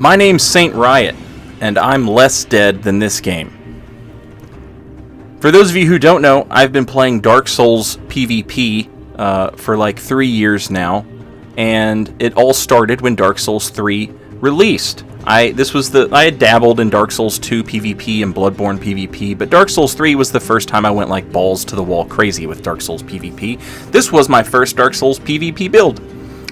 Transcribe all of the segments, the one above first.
My name's Saint Riot, and I'm less dead than this game. For those of you who don't know, I've been playing Dark Souls PvP for like 3 years now, and it all started when Dark Souls 3 released. I had dabbled in Dark Souls 2 PvP and Bloodborne PvP, but Dark Souls 3 was the first time I went like balls to the wall crazy with Dark Souls PvP. This was my first Dark Souls PvP build.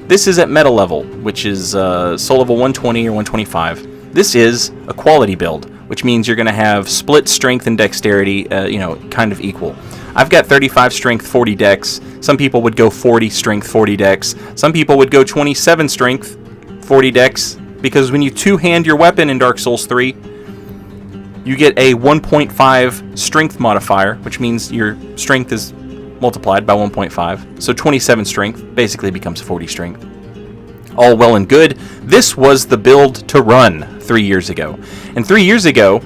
This is at meta level, which is soul level 120 or 125. This is a quality build, which means you're going to have split strength and dexterity, kind of equal. I've got 35 strength, 40 dex. Some people would go 40 strength, 40 dex. Some people would go 27 strength, 40 dex, because when you two-hand your weapon in Dark Souls 3, you get a 1.5 strength modifier, which means your strength is multiplied by 1.5. So 27 strength basically becomes 40 strength. All well and good. This was the build to run 3 years ago. And 3 years ago,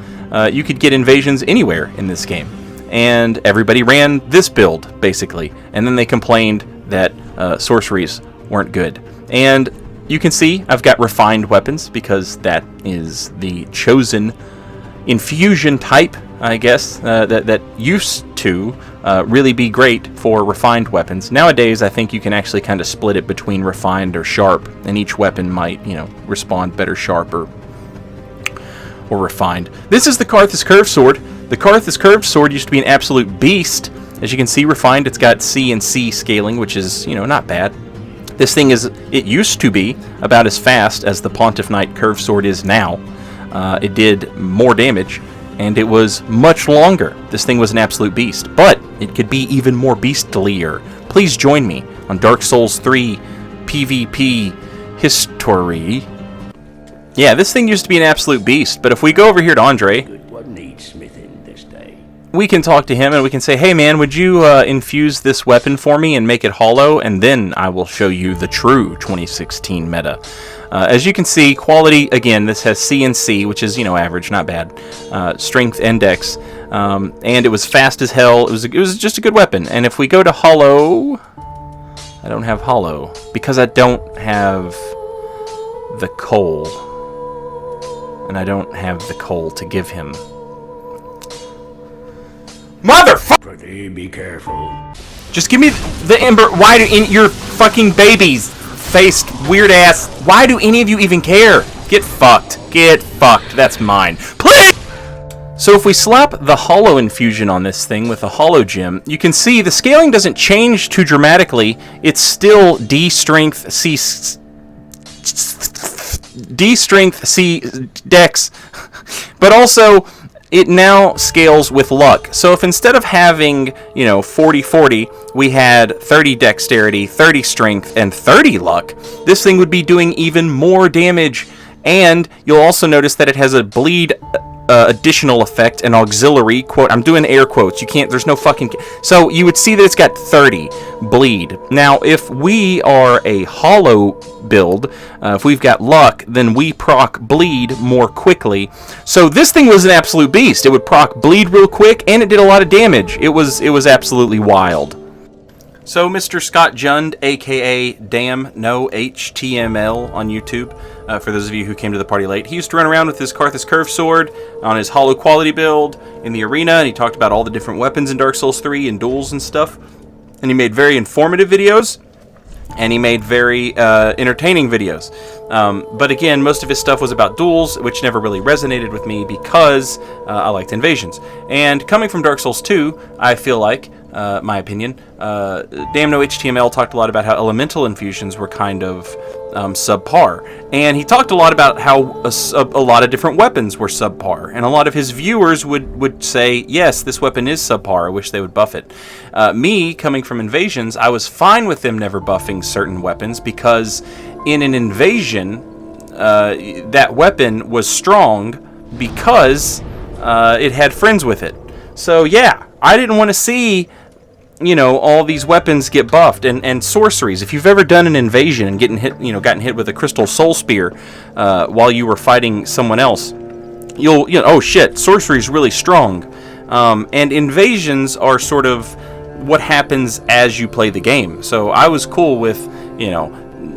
you could get invasions anywhere in this game. And everybody ran this build, basically. And then they complained that sorceries weren't good. And you can see I've got refined weapons because that is the chosen infusion type, I guess, that used to really be great for refined weapons. Nowadays, I think you can actually kind of split it between refined or sharp, and each weapon might, respond better sharp or refined. This is the Karthus Curved Sword. The Karthus Curved Sword used to be an absolute beast. As you can see, refined, it's got C and C scaling, which is, not bad. This thing it used to be about as fast as the Pontiff Knight Curved Sword is now. It did more damage, and it was much longer. This thing was an absolute beast, but it could be even more beastlier. Please join me on Dark Souls 3 PvP history. Yeah, this thing used to be an absolute beast, but if we go over here to Andre, What needs smithing this day? we can talk to him and we can say, hey man, would you infuse this weapon for me and make it hollow, and then I will show you the true 2016 meta. As you can see, quality, again, this has C and C, which is, average, not bad. Strength and dex. And it was fast as hell. It was just a good weapon. And if we go to hollow, I don't have hollow because I don't have the coal. And I don't have the coal to give him. Pretty be careful. Just give me the ember. Why do your fucking babies faced weird ass? Why do any of you even care? Get fucked. Get fucked. That's mine. Please! So if we slap the Holo Infusion on this thing with a Holo Gem, you can see the scaling doesn't change too dramatically. It's still D strength, C dex, but also it now scales with luck. So if instead of having, 40-40, we had 30 dexterity, 30 strength, and 30 luck, this thing would be doing even more damage. And you'll also notice that it has a bleed additional effect, an auxiliary, quote, I'm doing air quotes, you can't, there's no fucking, so you would see that it's got 30 bleed. Now, if we are a hollow build, if we've got luck, then we proc bleed more quickly. So this thing was an absolute beast. It would proc bleed real quick, and it did a lot of damage. It was absolutely wild. So Mr. Scott Jund, aka Damn No HTML on YouTube, for those of you who came to the party late, he used to run around with his Karthus Curved Sword on his hollow quality build in the arena, and he talked about all the different weapons in Dark Souls 3 and duels and stuff. And he made very informative videos, and he made very entertaining videos. But again, most of his stuff was about duels, which never really resonated with me because I liked invasions. And coming from Dark Souls 2, I feel like, my opinion, Damn No HTML talked a lot about how elemental infusions were kind of subpar. And he talked a lot about how a lot of different weapons were subpar. And a lot of his viewers would say, yes, this weapon is subpar, I wish they would buff it. Me, coming from invasions, I was fine with them never buffing certain weapons because in an invasion, that weapon was strong because it had friends with it. So yeah, I didn't want to see all these weapons get buffed, and sorceries. If you've ever done an invasion and gotten hit with a crystal soul spear while you were fighting someone else, oh shit, sorcery's really strong. And invasions are sort of what happens as you play the game. So I was cool with,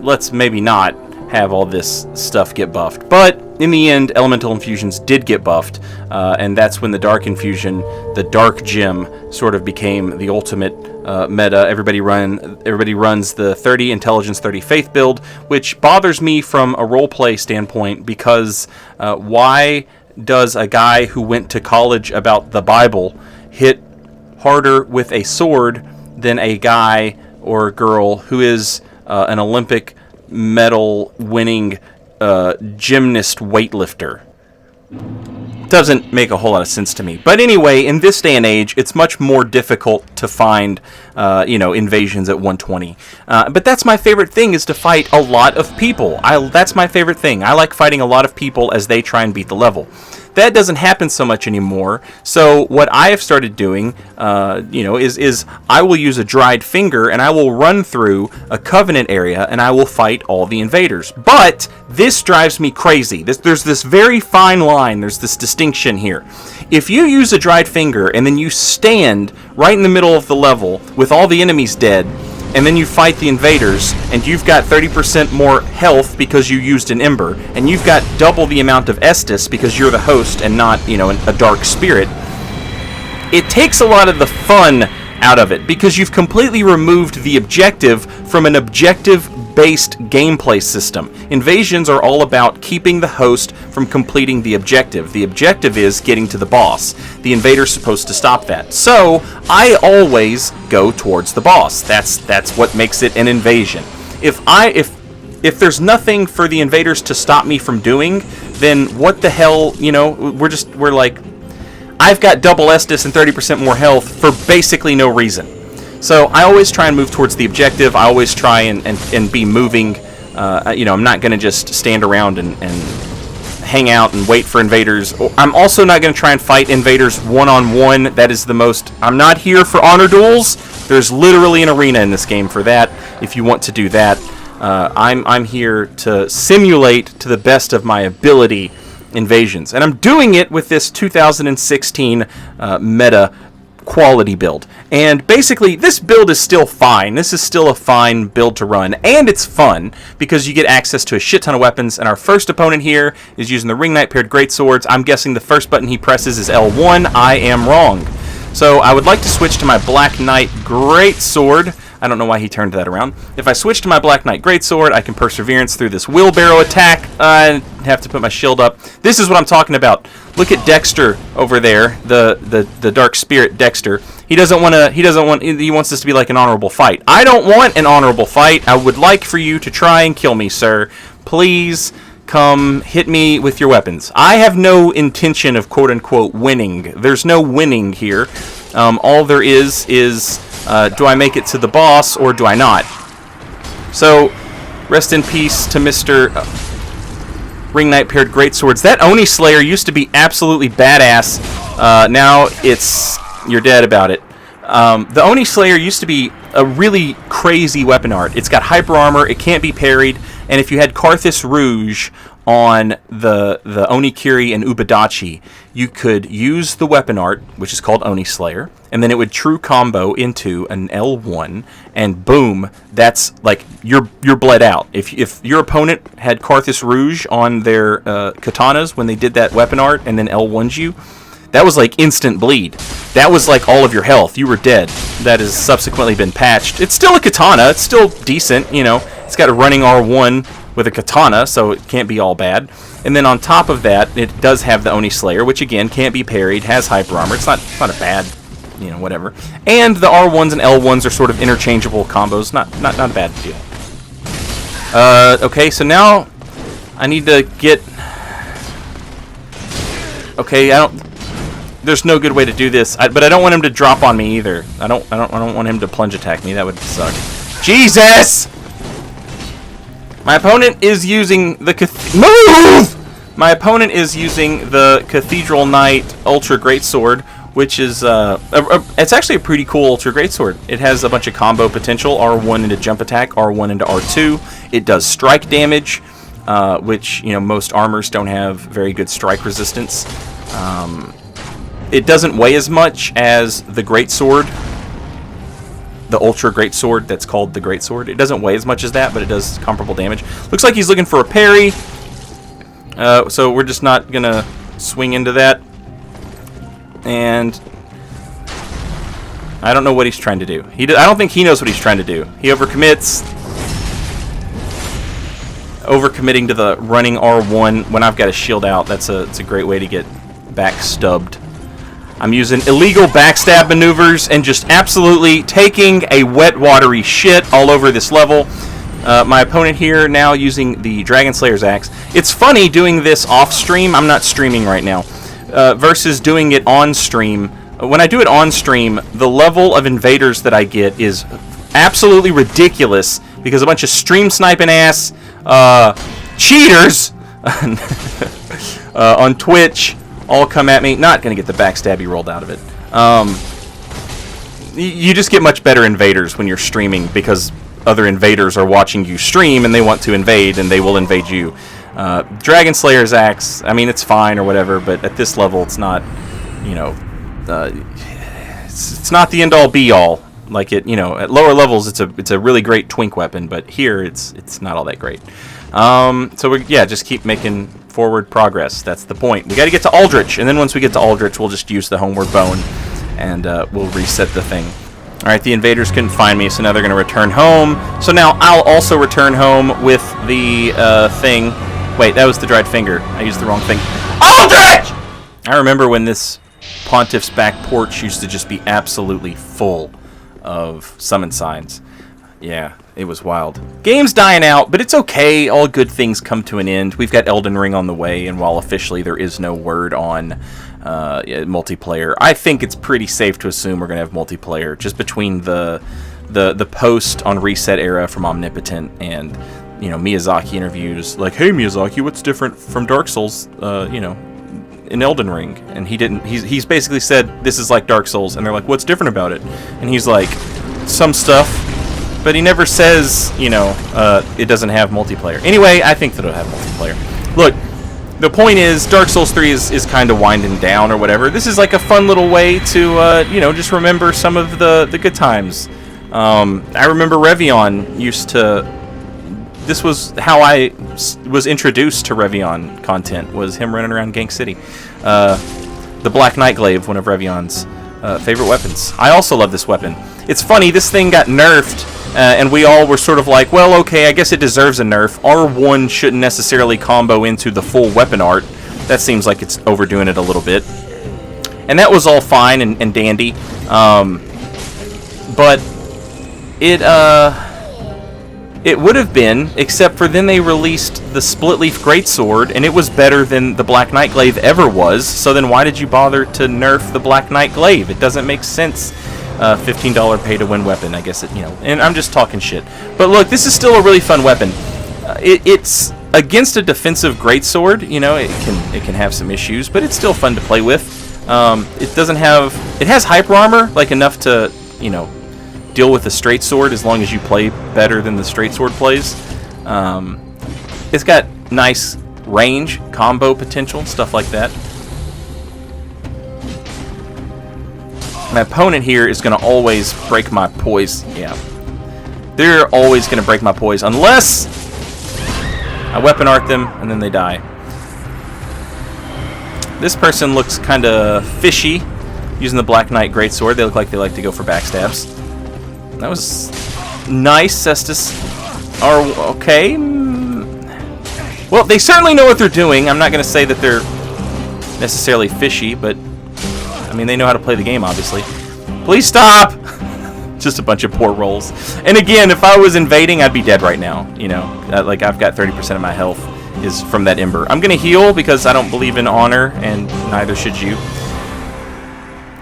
let's maybe not have all this stuff get buffed. But in the end, Elemental Infusions did get buffed, and that's when the Dark Infusion, the Dark Gem, sort of became the ultimate meta. Everybody runs the 30 Intelligence, 30 Faith build, which bothers me from a roleplay standpoint, because why does a guy who went to college about the Bible hit harder with a sword than a guy or girl who is an Olympic medal winning gymnast weightlifter? Doesn't make a whole lot of sense to me. But anyway, in this day and age, it's much more difficult to find invasions at 120. But that's my favorite thing, is to fight a lot of people. That's my favorite thing. I like fighting a lot of people as they try and beat the level. That doesn't happen so much anymore. So what I have started doing, is I will use a dried finger and I will run through a Covenant area and I will fight all the invaders. But this drives me crazy. There's this very fine line. There's this distinction here. If you use a dried finger and then you stand right in the middle of the level with all the enemies dead, and then you fight the invaders, and you've got 30% more health because you used an ember, and you've got double the amount of Estus because you're the host and not, a dark spirit, it takes a lot of the fun out of it, because you've completely removed the objective from an objective-based gameplay system. Invasions are all about keeping the host from completing the objective. The objective is getting to the boss. The invader's supposed to stop that. So, I always go towards the boss. That's what makes it an invasion. If there's nothing for the invaders to stop me from doing, then what the hell, we're like, I've got double Estus and 30% more health for basically no reason. So I always try and move towards the objective. I always try and be moving. I'm not going to just stand around and hang out and wait for invaders. I'm also not going to try and fight invaders one-on-one. That is the most... I'm not here for honor duels. There's literally an arena in this game for that, if you want to do that. I'm here to simulate, to the best of my ability, invasions, and I'm doing it with this 2016 meta quality build. And basically, this build is still fine. This is still a fine build to run, and it's fun because you get access to a shit ton of weapons. And our first opponent here is using the Ring Knight paired greatswords. I'm guessing the first button he presses is L1. I am wrong. So I would like to switch to my Black Knight greatsword. I don't know why he turned that around. If I switch to my Black Knight greatsword, I can perseverance through this wheelbarrow attack. I have to put my shield up. This is what I'm talking about. Look at Dexter over there, the dark spirit Dexter. He wants this to be like an honorable fight. I don't want an honorable fight. I would like for you to try and kill me, sir. Please come hit me with your weapons. I have no intention of quote-unquote winning. There's no winning here. All there is do I make it to the boss or do I not? So, rest in peace to Mr. Ring Knight paired greatswords. That Oni Slayer used to be absolutely badass. Now you're dead about it. The Oni Slayer used to be a really crazy weapon art. It's got hyper armor, it can't be parried, and if you had Karthus Rouge on the Onikiri and Ubadachi, you could use the weapon art, which is called Oni Slayer, and then it would true combo into an L1, and boom, that's like you're bled out. If your opponent had Karthus Rouge on their katanas when they did that weapon art and then L1'd you, that was like instant bleed. That was like all of your health. You were dead. That has subsequently been patched. It's still a katana. It's still decent, It's got a running R1 with a katana, so it can't be all bad. And then on top of that, it does have the Oni Slayer, which again can't be parried, has hyper armor. It's not a bad, whatever. And the R1s and L1s are sort of interchangeable combos. Not a bad deal. Okay, so now I need to get... Okay, there's no good way to do this, but I don't want him to drop on me either. I don't want him to plunge attack me. That would suck. Jesus! My opponent is using the move. My opponent is using the Cathedral Knight Ultra Greatsword, which is it's actually a pretty cool Ultra Greatsword. It has a bunch of combo potential: R1 into jump attack, R1 into R2. It does strike damage, which most armors don't have very good strike resistance. It doesn't weigh as much as the Greatsword, the Ultra Great Sword that's called the Great Sword. It doesn't weigh as much as that, but it does comparable damage. Looks like he's looking for a parry. So we're just not going to swing into that. And I don't know what he's trying to do. I don't think he knows what he's trying to do. He overcommits. Overcommitting to the running R1 when I've got a shield out. It's a great way to get backstubbed. I'm using illegal backstab maneuvers and just absolutely taking a wet, watery shit all over this level. My opponent here now using the Dragon Slayer's axe. It's funny doing this off stream. I'm not streaming right now. Versus doing it on stream. When I do it on stream, the level of invaders that I get is absolutely ridiculous because a bunch of stream sniping ass cheaters on Twitch all come at me. Not going to get the backstabby rolled out of it. You just get much better invaders when you're streaming because other invaders are watching you stream and they want to invade and they will invade you. Dragon Slayer's axe, I mean, it's fine or whatever, but at this level it's not, you know, it's not the end-all be-all. Like it, you know, at lower levels it's a really great twink weapon, but here it's not all that great. So we just keep making forward progress. That's the point. We got to get to Aldrich, and then once we get to Aldrich, we'll just use the homeward bone, and we'll reset the thing. All right, the invaders couldn't find me, so now they're going to return home. So now I'll also return home with the thing. Wait, that was the dried finger. I used the wrong thing. Aldrich! I remember when this Pontiff's back porch used to just be absolutely full of summon signs. Yeah, it was wild. Game's dying out, but it's okay. All good things come to an end. We've got Elden Ring on the way, and while officially there is no word on multiplayer, I think it's pretty safe to assume we're going to have multiplayer just between the post on Reset Era from Omnipotent and, you know, Miyazaki interviews like, hey Miyazaki, what's different from Dark Souls, you know, in Elden Ring? And he's basically said this is like Dark Souls, and they're like, what's different about it? And he's like, some stuff. But he never says, you know, it doesn't have multiplayer. Anyway, I think that it'll have multiplayer. Look, the point is, Dark Souls 3 is kind of winding down or whatever. This is like a fun little way to, you know, just remember some of the good times. I remember Revion used to... This was how I was introduced to Revion content, was him running around Gank City. The Black Knight Glaive, one of Revion's favorite weapons. I also love this weapon. It's funny, this thing got nerfed, and we all were sort of like, well, okay, I guess it deserves a nerf. R1 shouldn't necessarily combo into the full weapon art. That seems like it's overdoing it a little bit. And that was all fine and dandy. But it would have been, except for then they released the Split Leaf Greatsword, and it was better than the Black Knight Glaive ever was. So then why did you bother to nerf the Black Knight Glaive? It doesn't make sense. $15 pay-to-win weapon, I guess, you know, and I'm just talking shit. But look, this is still a really fun weapon. It's against a defensive greatsword, you know, it can have some issues, but it's still fun to play with. It has hyper armor, like enough to, you know, deal with the straight sword as long as you play better than the straight sword plays. It's got nice range, combo potential, stuff like that. My opponent here is going to always break my poise. Yeah. They're always going to break my poise unless I weapon art them and then they die. This person looks kind of fishy using the Black Knight Greatsword. They look like they like to go for backstabs. That was nice, Cestus. Okay. Well, they certainly know what they're doing. I'm not going to say that they're necessarily fishy, but I mean, they know how to play the game, obviously. Please stop! Just a bunch of poor rolls. And again, if I was invading, I'd be dead right now. You know, like I've got 30% of my health is from that Ember. I'm going to heal because I don't believe in honor, and neither should you.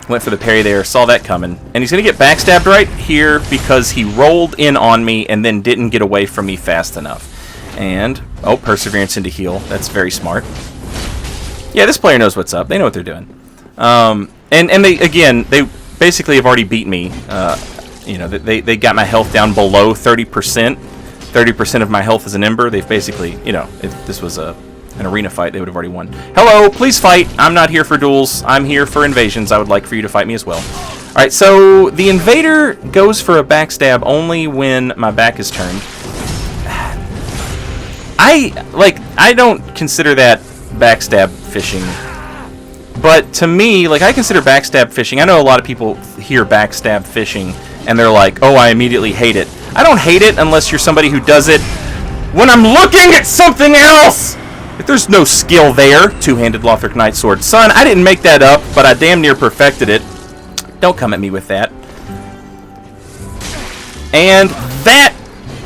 Went for the parry there, saw that coming. And he's going to get backstabbed right here because he rolled in on me and then didn't get away from me fast enough. And, oh, perseverance into heal. That's very smart. Yeah, this player knows what's up. They know what they're doing. And they basically have already beat me. You know, they got my health down below 30%. 30% of my health is an Ember. They've basically, you know, if this was an arena fight, they would have already won. Hello, please fight. I'm not here for duels. I'm here for invasions. I would like for you to fight me as well. Alright, so the invader goes for a backstab only when my back is turned. I don't consider that backstab fishing. But to me, like, I consider backstab fishing. I know a lot of people hear backstab fishing and they're like, oh, I immediately hate it. I don't hate it unless you're somebody who does it when I'm looking at something else! If there's no skill there, two-handed Lothric Knight Sword. Son, I didn't make that up, but I damn near perfected it. Don't come at me with that. And that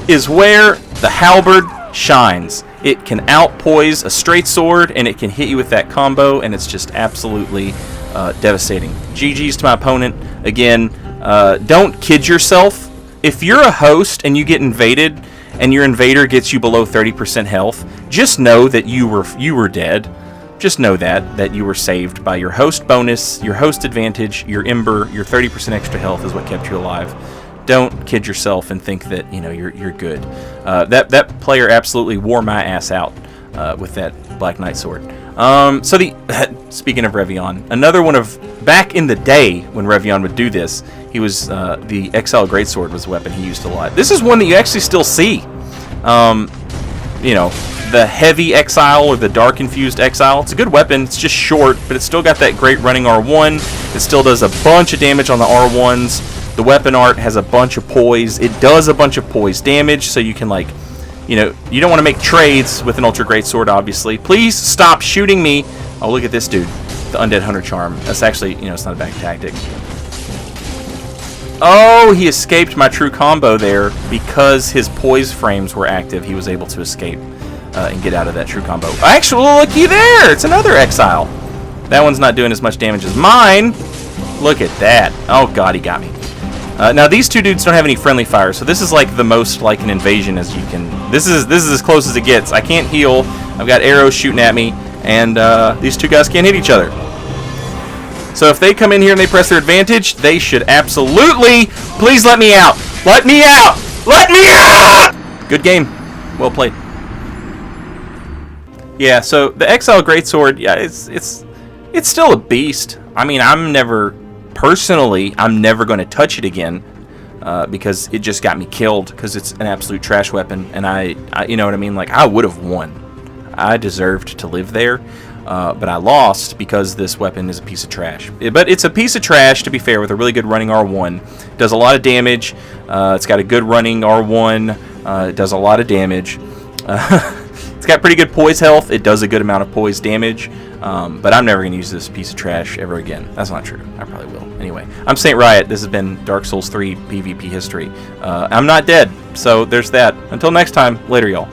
is where the halberd shines. It can outpoise a straight sword, and it can hit you with that combo, and it's just absolutely devastating. GG's to my opponent. Again, don't kid yourself. If you're a host and you get invaded, and your invader gets you below 30% health, just know that you were dead. Just know that you were saved by your host bonus, your host advantage, your ember, your 30% extra health is what kept you alive. Don't kid yourself and think that you're good. That player absolutely wore my ass out with that Black Knight Sword. So speaking of Revion, another one of back in the day when Revion would do this, he was the Exile Greatsword was a weapon he used a lot. This is one that you actually still see. The heavy Exile or the dark infused Exile. It's a good weapon. It's just short, but it's still got that great running R1. It still does a bunch of damage on the R1s. The weapon art has a bunch of poise. It does a bunch of poise damage, so you can you don't want to make trades with an Ultra Greatsword, obviously. Please stop shooting me. Oh, look at this dude. The Undead Hunter Charm. That's actually, it's not a bad tactic. Oh, he escaped my true combo there because his poise frames were active. He was able to escape and get out of that true combo. Actually, looky there! It's another Exile. That one's not doing as much damage as mine. Look at that. Oh, God, he got me. Now, these two dudes don't have any friendly fire, so this is like the most like an invasion as you can... This is as close as it gets. I can't heal. I've got arrows shooting at me, and these two guys can't hit each other. So if they come in here and they press their advantage, they should absolutely... Please let me out! Let me out! Let me out! Good game. Well played. Yeah, so the Exile Greatsword, yeah, it's still a beast. I mean, I'm never going to touch it again because it just got me killed because it's an absolute trash weapon, and I you know what I mean? Like, I would have won. I deserved to live there, but I lost because this weapon is a piece of trash. But it's a piece of trash, to be fair, with a really good running R1. It does a lot of damage. It's got a good running R1. It does a lot of damage. It's got pretty good poise health. It does a good amount of poise damage. But I'm never going to use this piece of trash ever again. That's not true. I probably will. Anyway, I'm Saint Riot. This has been Dark Souls 3 PvP history. I'm not dead, so there's that. Until next time, later, y'all.